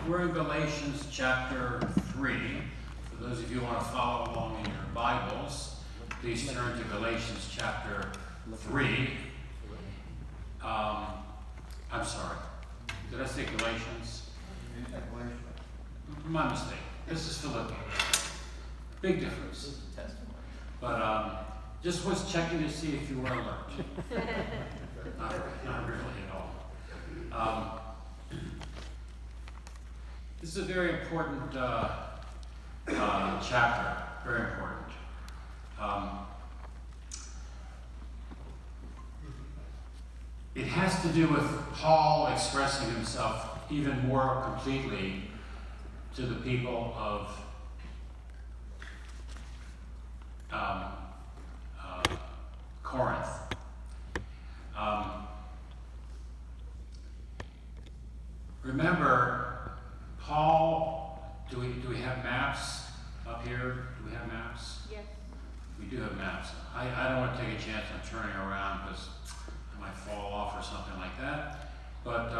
We're in Galatians chapter 3. For those of you who want to follow along in your Bibles, please turn to Galatians chapter 3. I'm sorry. Did I say Galatians? My mistake. This is Philippians. Big difference. But just was checking to see if you were alert. Not really at all. This is a very important chapter. Very important. It has to do with Paul expressing himself even more completely to the people of Corinth. Remember, Paul, do we have maps up here? Do we have maps? Yes. We do have maps. I don't want to take a chance on turning around because I might fall off or something like that. But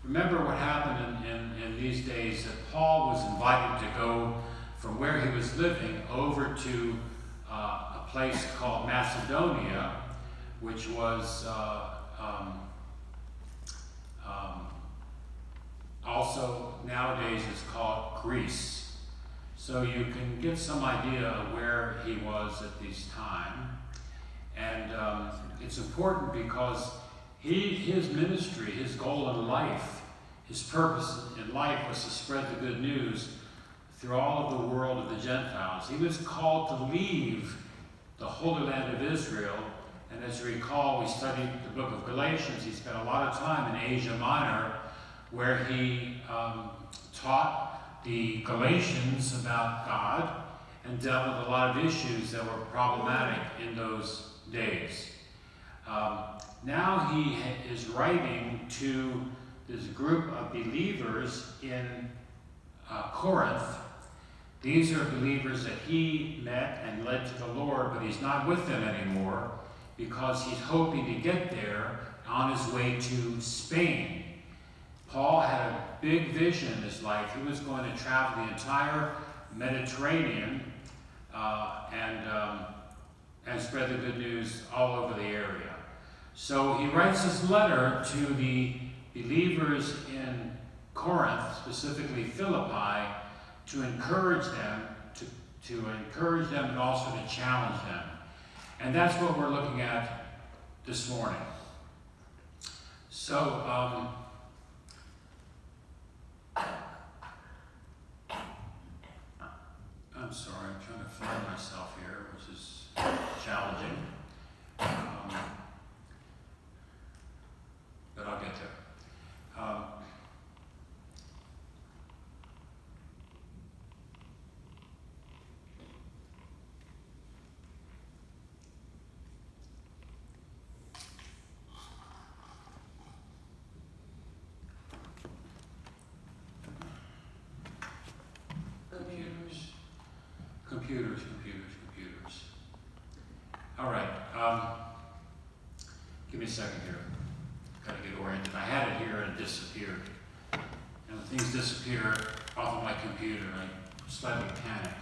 remember what happened in these days, that Paul was invited to go from where he was living over to a place called Macedonia, which was also nowadays is called Greece. So you can get some idea of where he was at this time. And it's important because his ministry, his goal in life, his purpose in life was to spread the good news through all of the world of the Gentiles. He was called to leave the Holy Land of Israel. And as you recall, we studied the book of Galatians. He spent a lot of time in Asia Minor, where he taught the Galatians about God and dealt with a lot of issues that were problematic in those days. Now he is writing to this group of believers in Corinth. These are believers that he met and led to the Lord, but he's not with them anymore because he's hoping to get there on his way to Spain. Paul had a big vision in his life. He was going to travel the entire Mediterranean and spread the good news all over the area. So he writes this letter to the believers in Corinth, specifically Philippi, to encourage them, to encourage them and also to challenge them. And that's what we're looking at this morning. So, I'm sorry, I'm trying to find myself here, which is challenging. But I'll get there. Computers. All right. Give me a second here. Got to get oriented. I had it here and it disappeared. And when things disappear off of my computer, I slightly panic.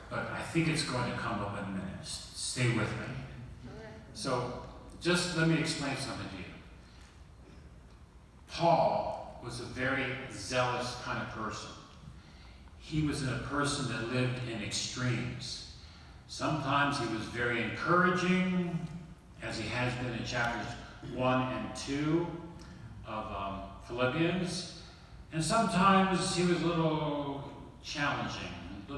But I think it's going to come up in a minute. Stay with me. So just let me explain something to you. Paul was a very zealous kind of person. He was a person that lived in extremes. Sometimes he was very encouraging, as he has been in chapters 1 and 2 of Philippians. And sometimes he was a little challenging, a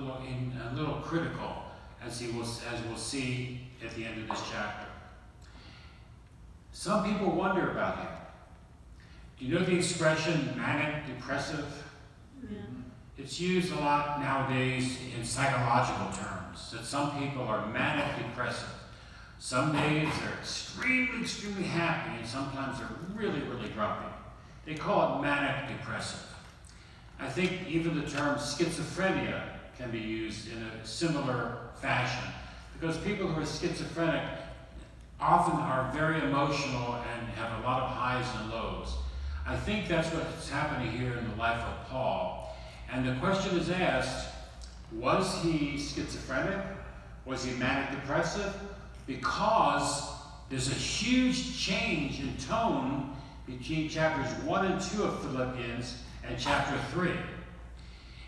little critical, as we'll see at the end of this chapter. Some people wonder about him. Do you know the expression manic depressive? Yeah. It's used a lot nowadays in psychological terms, that some people are manic depressive. Some days they're extremely happy, and sometimes they're really grumpy. They call it manic depressive. I think even the term schizophrenia can be used in a similar fashion, because people who are schizophrenic often are very emotional and have a lot of highs and lows. I think that's what's happening here in the life of Paul. And the question is asked, was he schizophrenic? Was he manic depressive? Because there's a huge change in tone between chapters 1 and 2 of Philippians and chapter 3.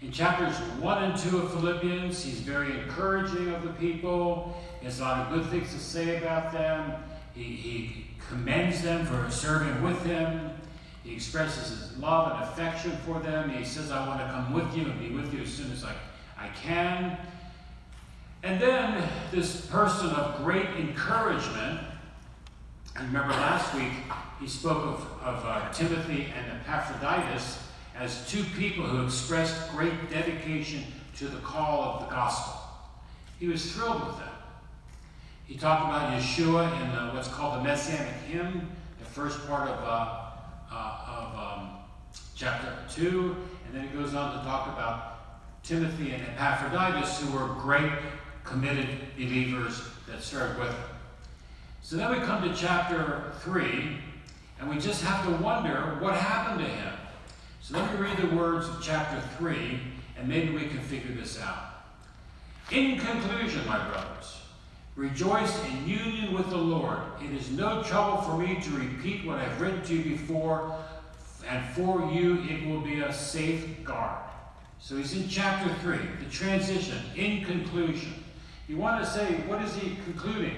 In chapters 1 and 2 of Philippians, he's very encouraging of the people. He has a lot of good things to say about them. He commends them for serving with him. He expresses his love and affection for them. He says, I want to come with you and be with you as soon as I can. And then this person of great encouragement, and remember last week he spoke of Timothy and Epaphroditus as two people who expressed great dedication to the call of the gospel. He was thrilled with them. He talked about Yeshua in what's called the Messianic hymn, the first part of chapter 2, and then he goes on to talk about Timothy and Epaphroditus, who were great committed believers that served with him. So then we come to chapter 3, and we just have to wonder what happened to him. So let me read the words of chapter 3, and maybe we can figure this out. In conclusion, my brothers, rejoice in union with the Lord. It is no trouble for me to repeat what I've written to you before, and for you it will be a safeguard. So he's in chapter 3, the transition, in conclusion. You want to say, what is he concluding?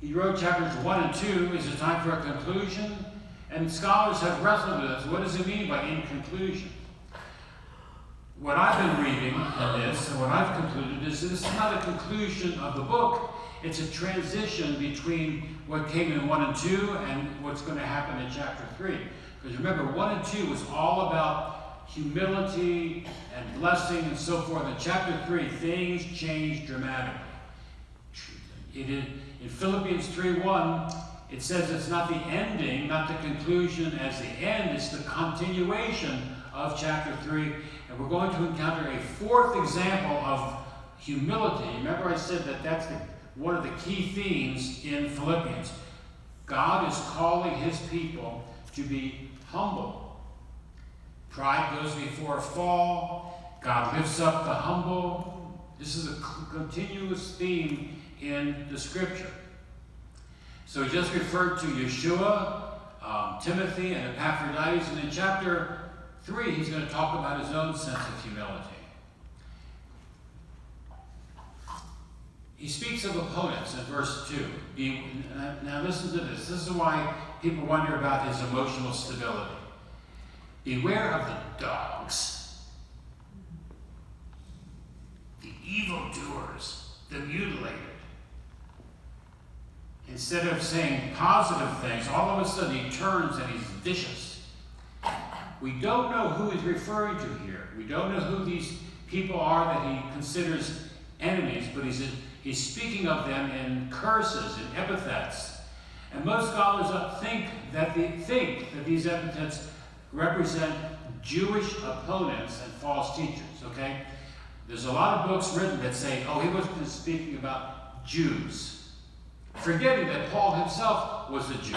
He wrote chapters 1 and 2. Is it time for a conclusion? And scholars have wrestled with this. What does it mean by in conclusion? What I've been reading in this, and what I've concluded, is this is not a conclusion of the book. It's a transition between what came in 1 and 2 and what's going to happen in chapter 3. Because remember, 1 and 2 was all about humility and blessing and so forth. In chapter 3, things change dramatically. In Philippians 3:1, it says it's not the ending, not the conclusion as the end, it's the continuation of chapter 3. And we're going to encounter a fourth example of humility. Remember I said that that's one of the key themes in Philippians. God is calling his people to be humble. Pride goes before a fall. God lifts up the humble. This is a continuous theme in the scripture. So he just referred to Yeshua, Timothy, and Epaphroditus. And in chapter 3, he's going to talk about his own sense of humility. He speaks of opponents in verse 2. Now listen to this. This is why people wonder about his emotional stability. Beware of the dogs, the evildoers, the mutilated. Instead of saying positive things, all of a sudden he turns and he's vicious. We don't know who he's referring to here. We don't know who these people are that he considers enemies, but he's speaking of them in curses, in epithets. And most scholars think that these epithets represent Jewish opponents and false teachers, okay? There's a lot of books written that say, oh, he wasn't speaking about Jews, forgetting that Paul himself was a Jew.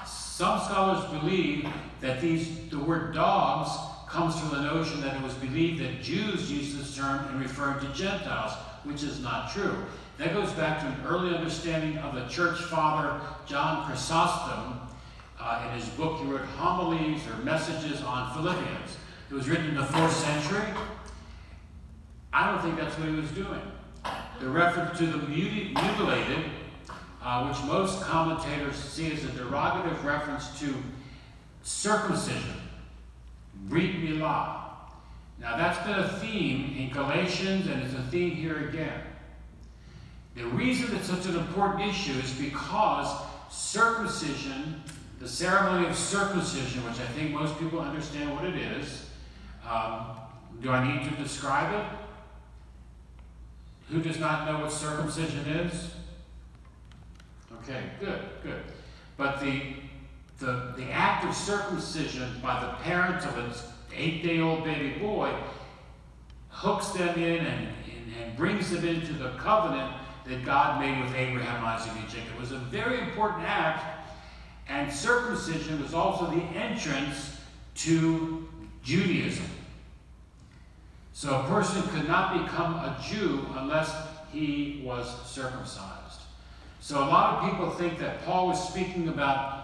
Some scholars believe that the word dogs comes from the notion that it was believed that Jews used this term in referring to Gentiles, which is not true. That goes back to an early understanding of the church father, John Chrysostom. In his book, he wrote homilies or messages on Philippians. It was written in the 4th century. I don't think that's what he was doing. The reference to the mutilated, which most commentators see as a derogative reference to circumcision, brit milah. Now that's been a theme in Galatians, and it's a theme here again. The reason it's such an important issue is because circumcision, the ceremony of circumcision, which I think most people understand what it is. Do I need to describe it? Who does not know what circumcision is? Okay, good. But the act of circumcision by the parents of an 8-day-old baby boy hooks them in and brings them into the covenant that God made with Abraham, Isaac, and Jacob. It was a very important act. And circumcision was also the entrance to Judaism. So a person could not become a Jew unless he was circumcised. So a lot of people think that Paul was speaking about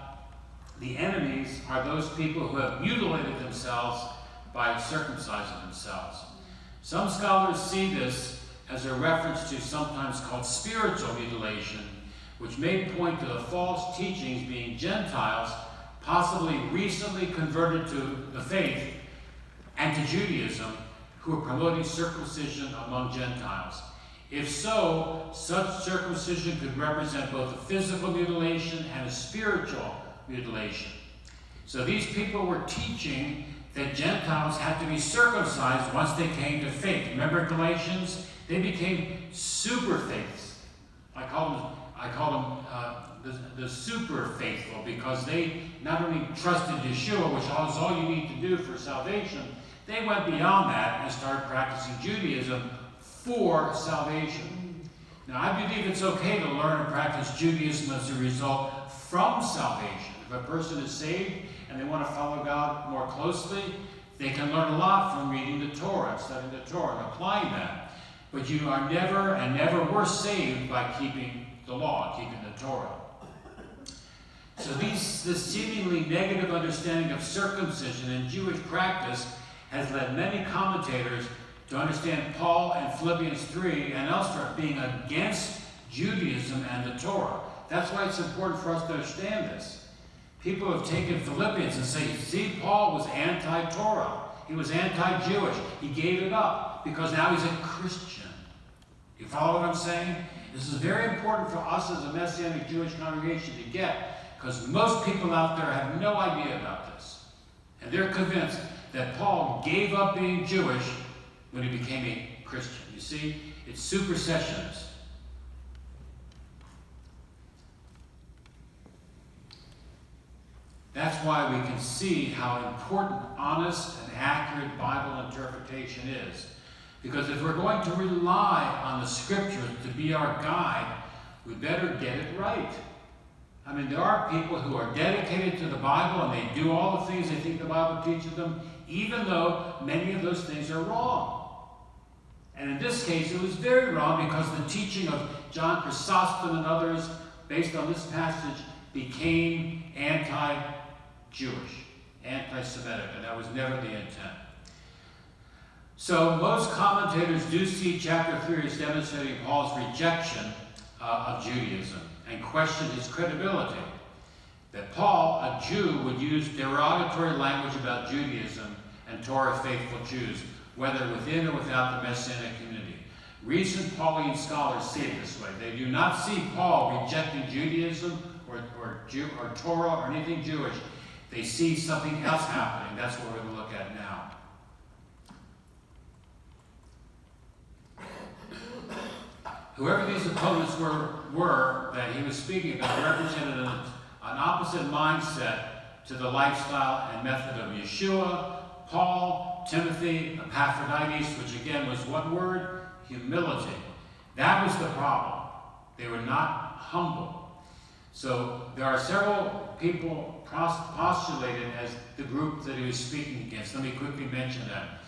the enemies are those people who have mutilated themselves by circumcising themselves. Some scholars see this as a reference to sometimes called spiritual mutilation, which may point to the false teachings being Gentiles, possibly recently converted to the faith and to Judaism, who are promoting circumcision among Gentiles. If so, such circumcision could represent both a physical mutilation and a spiritual mutilation. So these people were teaching that Gentiles had to be circumcised once they came to faith. Remember Galatians? They became super faiths. I call them the super faithful, because they not only trusted Yeshua, which is all you need to do for salvation, they went beyond that and started practicing Judaism for salvation. Now, I believe it's okay to learn and practice Judaism as a result from salvation. If a person is saved and they want to follow God more closely, they can learn a lot from reading the Torah and studying the Torah and applying that. But you are never and never were saved by keeping the law, keeping the Torah. So this seemingly negative understanding of circumcision in Jewish practice has led many commentators to understand Paul in Philippians 3 and elsewhere being against Judaism and the Torah. That's why it's important for us to understand this. People have taken Philippians and say, see, Paul was anti-Torah. He was anti-Jewish. He gave it up because now he's a Christian. You follow what I'm saying? This is very important for us as a Messianic Jewish congregation to get, because most people out there have no idea about this. And they're convinced that Paul gave up being Jewish when he became a Christian. You see, it's supersessionist. That's why we can see how important honest and accurate Bible interpretation is. Because if we're going to rely on the Scriptures to be our guide, we better get it right. I mean, there are people who are dedicated to the Bible and they do all the things they think the Bible teaches them, even though many of those things are wrong. And in this case, it was very wrong because the teaching of John Chrysostom and others, based on this passage, became anti-Jewish, anti-Semitic, and that was never the intent. So most commentators do see chapter 3 as demonstrating Paul's rejection of Judaism and question his credibility. That Paul, a Jew, would use derogatory language about Judaism and Torah-faithful Jews, whether within or without the Messianic community. Recent Pauline scholars see it this way. They do not see Paul rejecting Judaism or Torah or anything Jewish. They see something else happening. That's what we're going to look at now. Whoever these opponents were that he was speaking about represented an opposite mindset to the lifestyle and method of Yeshua, Paul, Timothy, Epaphroditus, which again was what word? Humility. That was the problem. They were not humble. So there are several people postulated as the group that he was speaking against. Let me quickly mention that.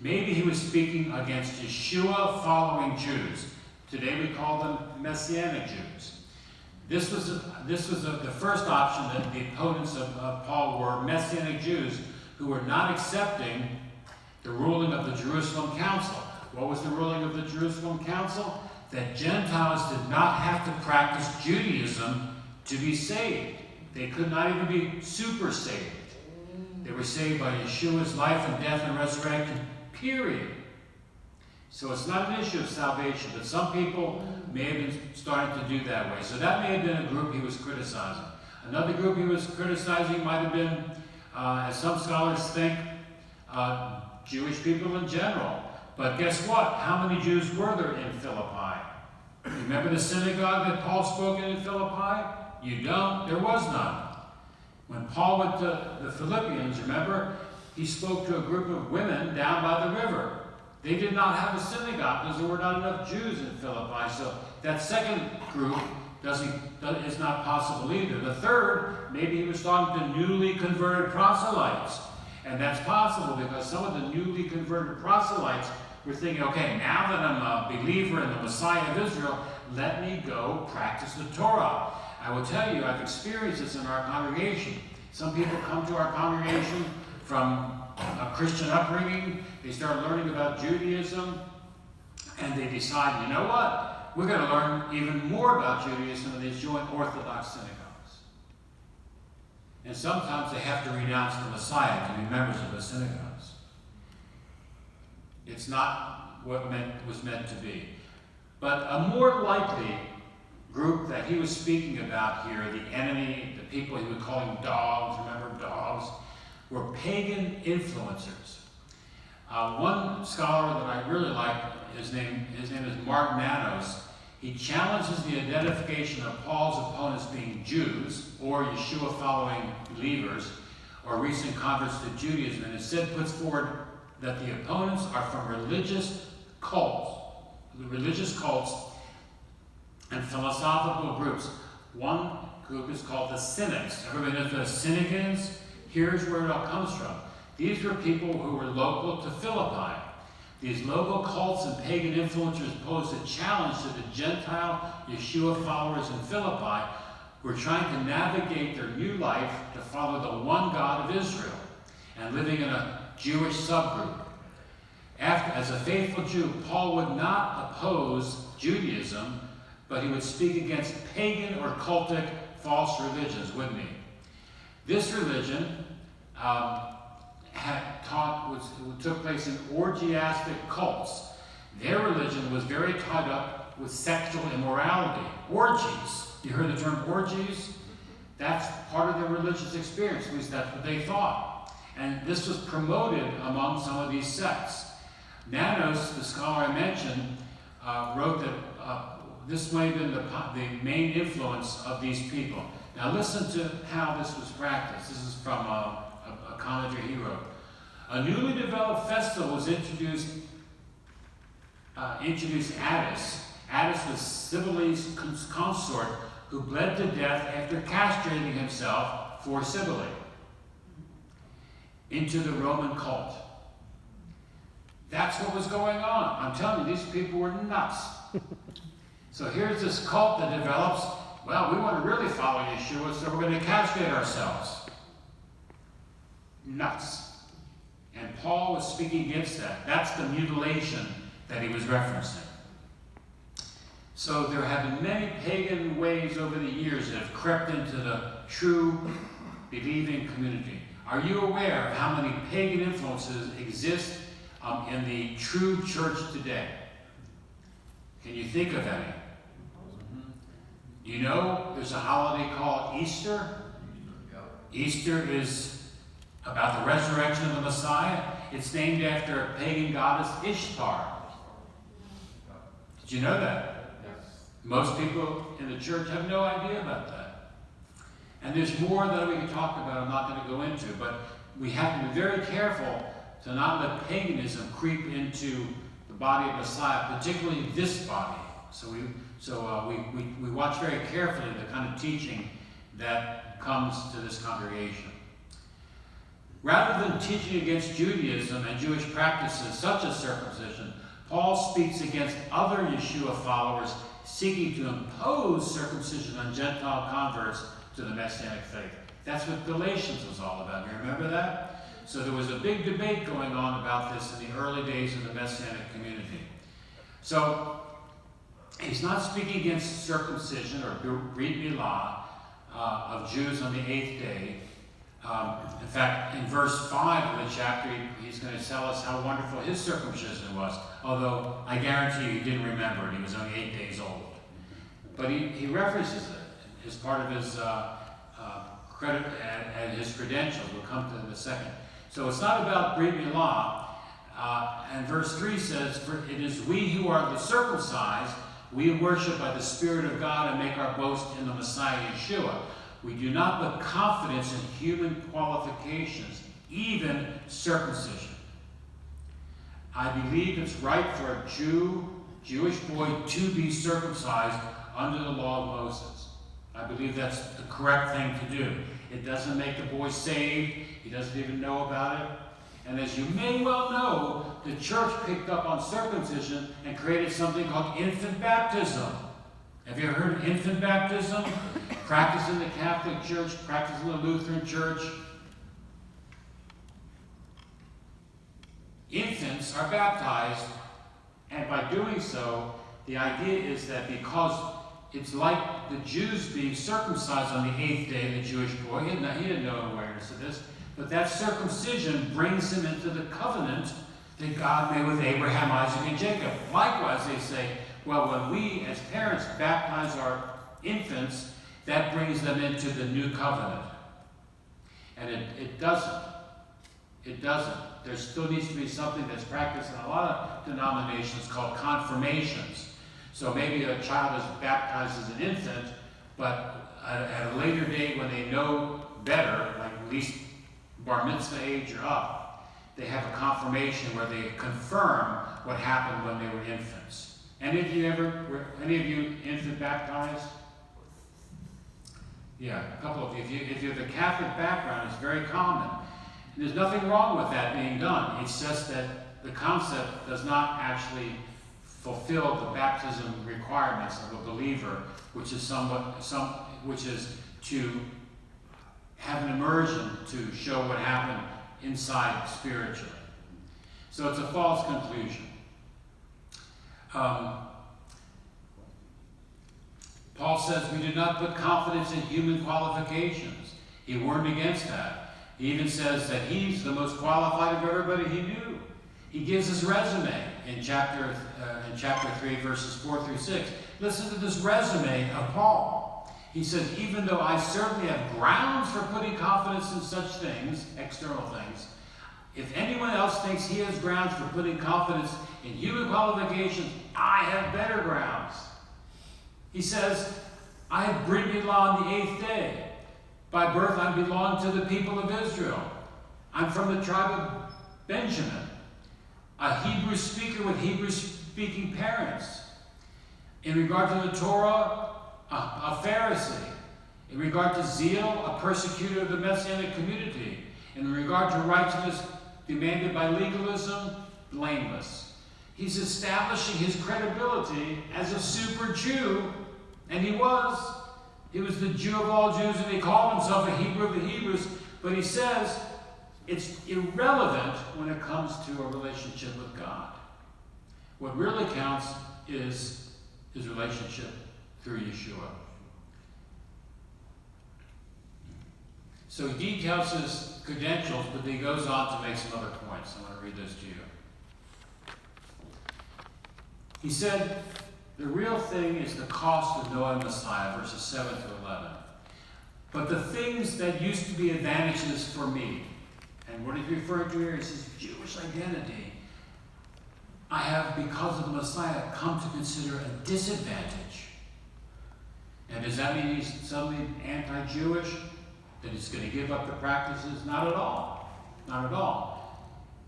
Maybe he was speaking against Yeshua following Jews. Today we call them Messianic Jews. This was the first option, that the opponents of Paul were Messianic Jews who were not accepting the ruling of the Jerusalem Council. What was the ruling of the Jerusalem Council? That Gentiles did not have to practice Judaism to be saved. They could not even be super saved. They were saved by Yeshua's life and death and resurrection, period. So it's not an issue of salvation, but some people may have been starting to do that way. So that may have been a group he was criticizing. Another group he was criticizing might have been, as some scholars think, Jewish people in general. But guess what? How many Jews were there in Philippi? Remember the synagogue that Paul spoke in Philippi? You don't? There was none. When Paul went to the Philippians, remember, he spoke to a group of women down by the river. They did not have a synagogue because there were not enough Jews in Philippi. So that second group is not possible either. The third, maybe he was talking to newly converted proselytes. And that's possible because some of the newly converted proselytes were thinking, okay, now that I'm a believer in the Messiah of Israel, let me go practice the Torah. I will tell you, I've experienced this in our congregation. Some people come to our congregation from a Christian upbringing. They start learning about Judaism, and they decide, you know what? We're going to learn even more about Judaism, and they join Orthodox synagogues. And sometimes they have to renounce the Messiah to be members of the synagogues. It's not what was meant to be. But a more likely group that he was speaking about here, the enemy, the people he would call dogs, remember dogs, were pagan influencers. One scholar that I really like, his name is Mark Nanos. He challenges the identification of Paul's opponents being Jews or Yeshua-following believers or recent converts to Judaism, and instead puts forward that the opponents are from religious cults and philosophical groups. One group is called the Cynics. Everybody knows what a Cynic is? Here's where it all comes from. These were people who were local to Philippi. These local cults and pagan influencers posed a challenge to the Gentile Yeshua followers in Philippi who were trying to navigate their new life to follow the one God of Israel and living in a Jewish subgroup. As a faithful Jew, Paul would not oppose Judaism, but he would speak against pagan or cultic false religions, wouldn't he? This religion took place in orgiastic cults. Their religion was very tied up with sexual immorality. Orgies. You heard the term orgies? That's part of their religious experience. At least that's what they thought. And this was promoted among some of these sects. Nanos, the scholar I mentioned, wrote that this may have been the main influence of these people. Now listen to how this was practiced. This is from a commentary he wrote. A newly developed festival was introduced Attis. Attis was Cybele's consort who bled to death after castrating himself for Cybele into the Roman cult. That's what was going on. I'm telling you, these people were nuts. So here's this cult that develops, well, we want to really follow Yeshua, so we're going to castrate ourselves. Nuts. And Paul was speaking against that. That's the mutilation that he was referencing. So there have been many pagan ways over the years that have crept into the true believing community. Are you aware of how many pagan influences exist in the true church today? Can you think of any? You know there's a holiday called Easter? Easter is about the resurrection of the Messiah. It's named after a pagan goddess Ishtar. Did you know that? Yes. Most people in the church have no idea about that. And there's more that we can talk about I'm not going to go into, but we have to be very careful to not let paganism creep into the body of Messiah, particularly this body. So we watch very carefully the kind of teaching that comes to this congregation. Rather than teaching against Judaism and Jewish practices such as circumcision, Paul speaks against other Yeshua followers seeking to impose circumcision on Gentile converts to the Messianic faith. That's what Galatians was all about. You remember that? So there was a big debate going on about this in the early days of the Messianic community. So he's not speaking against circumcision or Brit Milah of Jews on the 8th day. In fact, in verse 5 of the chapter, he's going to tell us how wonderful his circumcision was. Although I guarantee you he didn't remember it. He was only 8 days old. But he references it as part of his credit and his credentials. We'll come to that in a second. So it's not about Brit Milah. And verse 3 says, "For it is we who are the circumcised, we worship by the Spirit of God and make our boast in the Messiah Yeshua. We do not put confidence in human qualifications, even circumcision. I believe it's right for a Jewish boy to be circumcised under the law of Moses. I believe that's the correct thing to do. It doesn't make the boy saved. He doesn't even know about it. And as you may well know, the church picked up on circumcision and created something called infant baptism. Have you ever heard of infant baptism? Practiced in the Catholic Church, practiced in the Lutheran Church. Infants are baptized, and by doing so, the idea is that because it's like the Jews being circumcised on the 8th day, the Jewish boy, he had no awareness of this, but that circumcision brings him into the covenant that God made with Abraham, Isaac, and Jacob. Likewise, they say, well, when we as parents baptize our infants, that brings them into the new covenant. And it doesn't. It doesn't. There still needs to be something that's practiced in a lot of denominations called confirmations. So maybe a child is baptized as an infant, but at a later date when they know better, like at least bar mitzvah age or up, they have a confirmation where they confirm what happened when they were infants. Any of you infant baptized? Yeah, a couple of you. If you have a Catholic background, it's very common. And there's nothing wrong with that being done. It's just that the concept does not actually fulfill the baptism requirements of a believer, which is which is to have an immersion to show what happened inside spiritually. So it's a false conclusion. Paul says we do not put confidence in human qualifications. He warned against that. He even says that he's the most qualified of everybody he knew. He gives his resume in chapter 3, verses 4 through 6. Listen to this resume of Paul. He says, even though I certainly have grounds for putting confidence in such things, external things, if anyone else thinks he has grounds for putting confidence in human qualifications, I have better grounds. He says, I have breathed law on the 8th day. By birth I belong to the people of Israel. I'm from the tribe of Benjamin, a Hebrew speaker with Hebrew-speaking parents. In regard to the Torah, a Pharisee. In regard to zeal, a persecutor of the Messianic community. In regard to righteousness demanded by legalism, blameless. He's establishing his credibility as a super Jew, and he was. He was the Jew of all Jews, and he called himself a Hebrew of the Hebrews, but he says it's irrelevant when it comes to a relationship with God. What really counts is his relationship through Yeshua. So he details his credentials, but he goes on to make some other points. I want to read this to you. He said, the real thing is the cost of knowing Messiah, verses 7 to 11. But the things that used to be advantages for me, and what he's referring to here is his Jewish identity, I have, because of the Messiah, come to consider a disadvantage. And does that mean he's suddenly anti-Jewish? That he's going to give up the practices? Not at all. Not at all.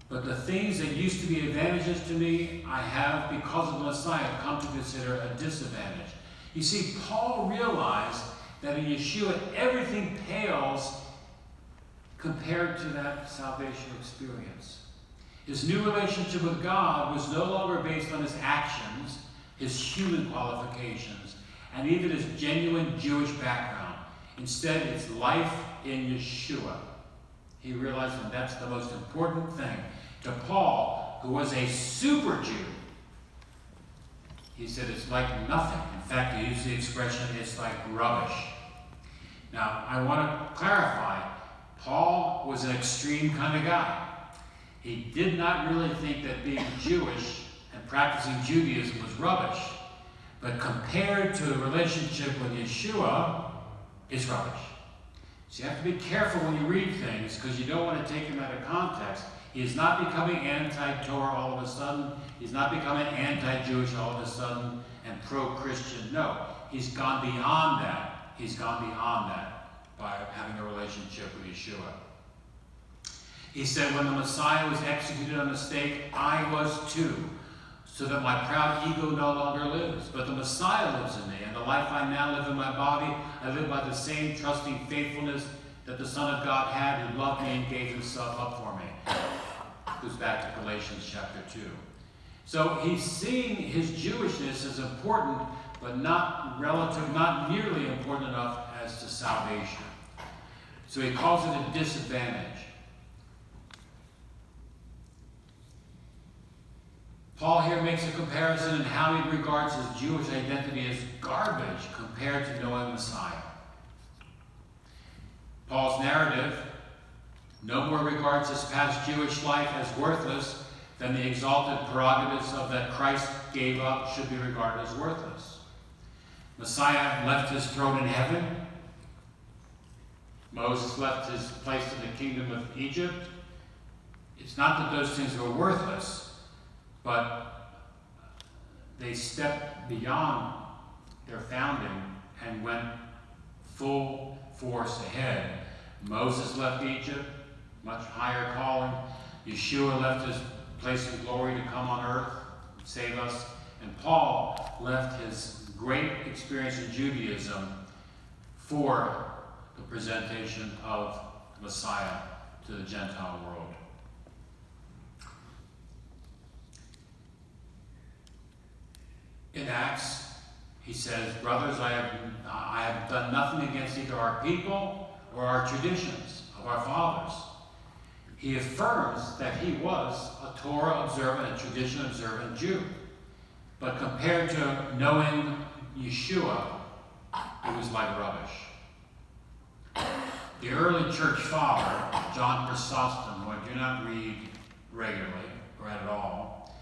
But the things that used to be advantages to me, I have, because of the Messiah, come to consider a disadvantage. You see, Paul realized that in Yeshua, everything pales compared to that salvation experience. His new relationship with God was no longer based on his actions, his human qualifications, and even his genuine Jewish background. Instead, it's life in Yeshua. He realized that that's the most important thing. To Paul, who was a super Jew, he said it's like nothing. In fact, he used the expression, it's like rubbish. Now, I want to clarify, Paul was an extreme kind of guy. He did not really think that being Jewish and practicing Judaism was rubbish. But compared to the relationship with Yeshua, it's rubbish. So you have to be careful when you read things, because you don't want to take them out of context. He is not becoming anti-Torah all of a sudden. He's not becoming anti-Jewish all of a sudden and pro-Christian. No, he's gone beyond that. He's gone beyond that by having a relationship with Yeshua. He said, when the Messiah was executed on the stake, I was too. so that my proud ego no longer lives, but the Messiah lives in me, and the life I now live in my body, I live by the same trusting faithfulness that the Son of God had, who loved me and gave himself up for me. Goes back to Galatians chapter 2. So he's seeing his Jewishness as important, but not nearly important enough as to salvation. So he calls it a disadvantage. Paul here makes a comparison in how he regards his Jewish identity as garbage compared to knowing Messiah. Paul's narrative no more regards his past Jewish life as worthless than the exalted prerogatives of that Christ gave up should be regarded as worthless. Messiah left his throne in heaven. Moses left his place in the kingdom of Egypt. It's not that those things were worthless, but they stepped beyond their founding and went full force ahead. Moses left Egypt, much higher calling. Yeshua left his place of glory to come on earth, save us. And Paul left his great experience in Judaism for the presentation of Messiah to the Gentile world. In Acts, he says, brothers, I have done nothing against either our people or our traditions of our fathers. He affirms that he was a Torah-observant and tradition-observant Jew. But compared to knowing Yeshua, it was like rubbish. The early church father, John Chrysostom, who I do not read regularly or at all,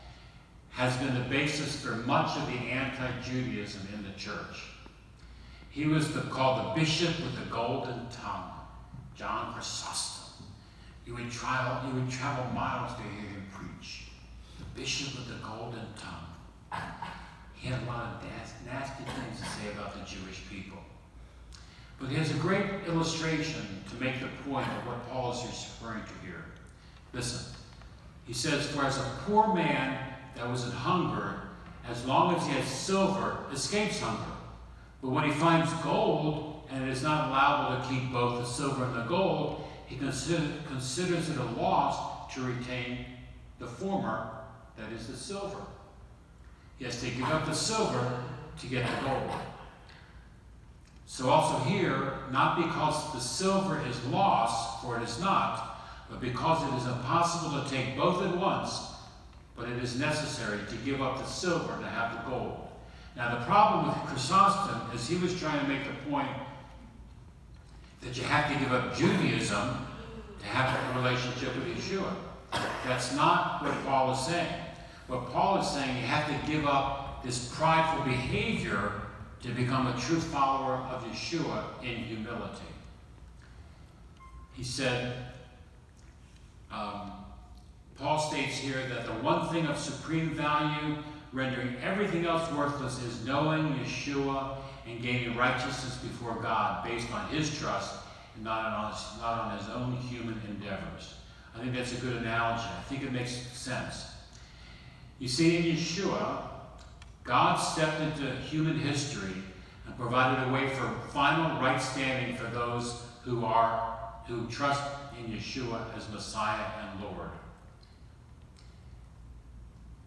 has been the basis for much of the anti-Judaism in the church. He was called the bishop with the golden tongue, John Chrysostom. You would travel miles to hear him preach. The bishop with the golden tongue. He had a lot of nasty things to say about the Jewish people. But he has a great illustration to make the point of what Paul is referring to here. Listen. He says, for as a poor man that was in hunger, as long as he has silver, escapes hunger. But when he finds gold, and it is not allowable to keep both the silver and the gold, he considers it a loss to retain the former, that is the silver. He has to give up the silver to get the gold. So also here, not because the silver is lost, for it is not, but because it is impossible to take both at once, but it is necessary to give up the silver to have the gold. Now the problem with Chrysostom is he was trying to make the point that you have to give up Judaism to have a relationship with Yeshua. That's not what Paul is saying. What Paul is saying, you have to give up this prideful behavior to become a true follower of Yeshua in humility. He said, Paul states here that the one thing of supreme value, rendering everything else worthless, is knowing Yeshua and gaining righteousness before God based on his trust and not on his own human endeavors. I think that's a good analogy. I think it makes sense. You see, in Yeshua, God stepped into human history and provided a way for final right standing for those who trust in Yeshua as Messiah and Lord.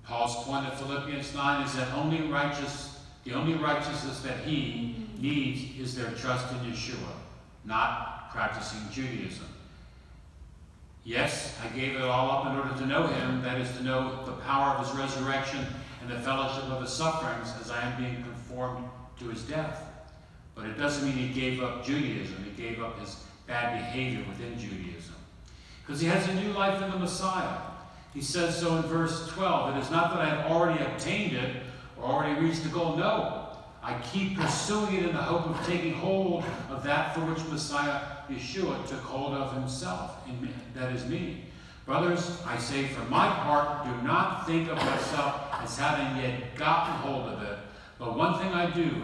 Paul's point of Philippians 9 is that the only righteousness that he needs is their trust in Yeshua, not practicing Judaism. Yes, I gave it all up in order to know him, that is to know the power of his resurrection and the fellowship of his sufferings as I am being conformed to his death. But it doesn't mean he gave up Judaism. He gave up his bad behavior within Judaism. Because he has a new life in the Messiah. He says so in verse 12. It is not that I have already obtained it or already reached the goal. No, I keep pursuing it in the hope of taking hold of that for which Messiah Yeshua took hold of himself, that is me. Brothers, I say for my part, do not think of myself as having yet gotten hold of it. But one thing I do,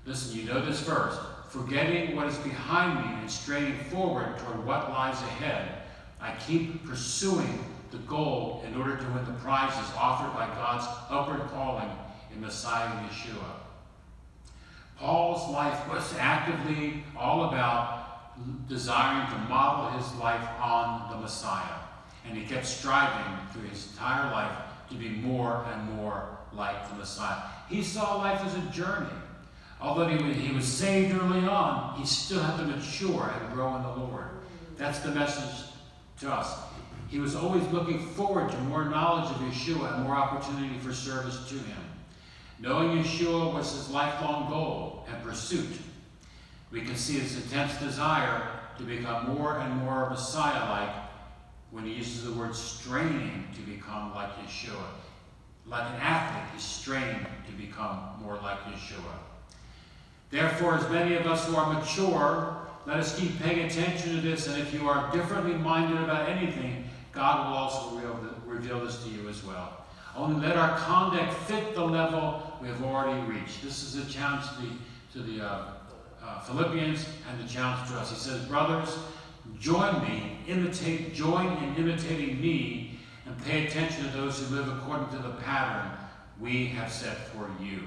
listen, you know this verse, forgetting what is behind me and straining forward toward what lies ahead, I keep pursuing the goal in order to win the prizes offered by God's upward calling in Messiah Yeshua. Paul's life was actively all about desiring to model his life on the Messiah. And he kept striving through his entire life to be more and more like the Messiah. He saw life as a journey. Although he was saved early on, he still had to mature and grow in the Lord. That's the message to us. He was always looking forward to more knowledge of Yeshua and more opportunity for service to him. Knowing Yeshua was his lifelong goal and pursuit. We can see his intense desire to become more and more Messiah-like when he uses the word straining to become like Yeshua. Like an athlete, he's straining to become more like Yeshua. Therefore, as many of us who are mature, let us keep paying attention to this, and if you are differently minded about anything, God will also reveal this to you as well. Only let our conduct fit the level we have already reached. This is a challenge to the Philippians and the challenge to us. He says, brothers, join in imitating me and pay attention to those who live according to the pattern we have set for you.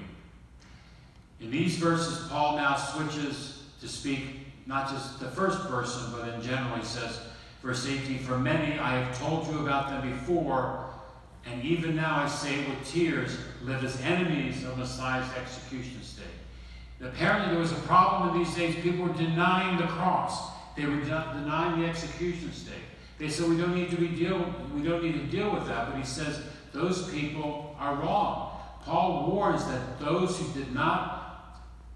In these verses, Paul now switches to speak not just the first person, but in general. He says, verse 18, for many I have told you about them before, and even now I say with tears, live as enemies of Messiah's execution stake. Apparently there was a problem in these days. People were denying the cross. They were denying the execution stake. They said we don't need to deal with that. But he says those people are wrong. Paul warns that those who did not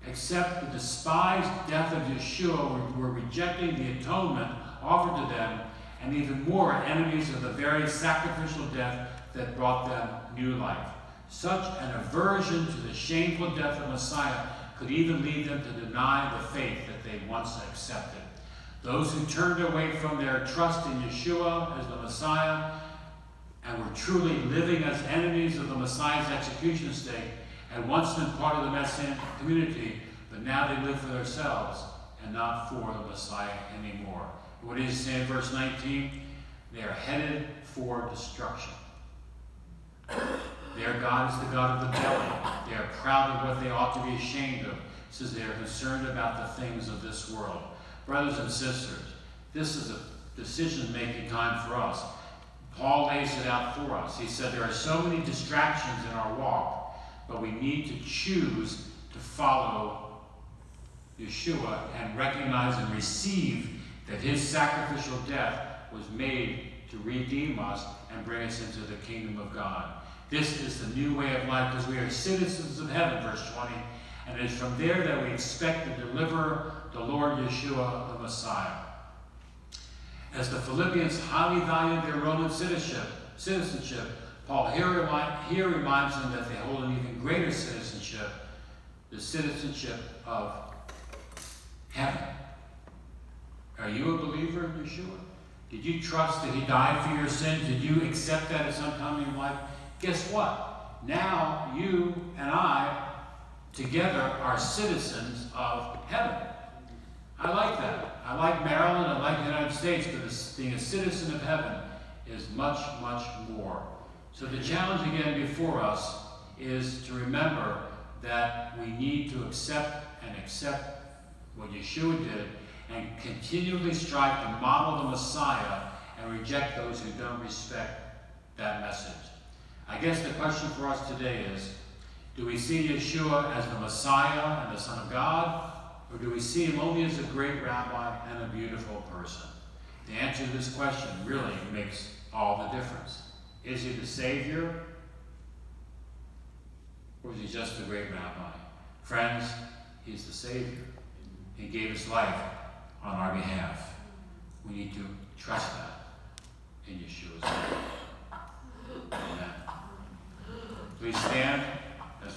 accept the despised death of Yeshua were rejecting the atonement offered to them, and even more enemies of the very sacrificial death that brought them new life. Such an aversion to the shameful death of Messiah could even lead them to deny the faith that they once accepted. Those who turned away from their trust in Yeshua as the Messiah and were truly living as enemies of the Messiah's execution stake had once been part of the Messianic community, but now they live for themselves and not for the Messiah anymore. What does he say in verse 19? They are headed for destruction. Their God is the God of the belly. They are proud of what they ought to be ashamed of. It says they are concerned about the things of this world. Brothers and sisters, this is a decision-making time for us. Paul lays it out for us. He said there are so many distractions in our walk, but we need to choose to follow Yeshua and recognize and receive that his sacrificial death was made to redeem us and bring us into the kingdom of God. This is the new way of life because we are citizens of heaven, verse 20, and it is from there that we expect to deliver the Lord Yeshua, the Messiah. As the Philippians highly valued their Roman citizenship, Paul here reminds them that they hold an even greater citizenship, the citizenship of heaven. Are you a believer in Yeshua? Did you trust that he died for your sins? Did you accept that at some time in your life? Guess what? Now you and I together are citizens of heaven. I like that. I like Maryland. I like the United States, but being a citizen of heaven is much, much more. So the challenge again before us is to remember that we need to accept what Yeshua did and continually strive to model the Messiah and reject those who don't respect that message. I guess the question for us today is, do we see Yeshua as the Messiah and the Son of God, or do we see him only as a great rabbi and a beautiful person? The answer to this question really makes all the difference. Is he the Savior, or is he just a great rabbi? Friends, he's the Savior. He gave his life on our behalf. We need to trust that in Yeshua's name. Amen. Please stand.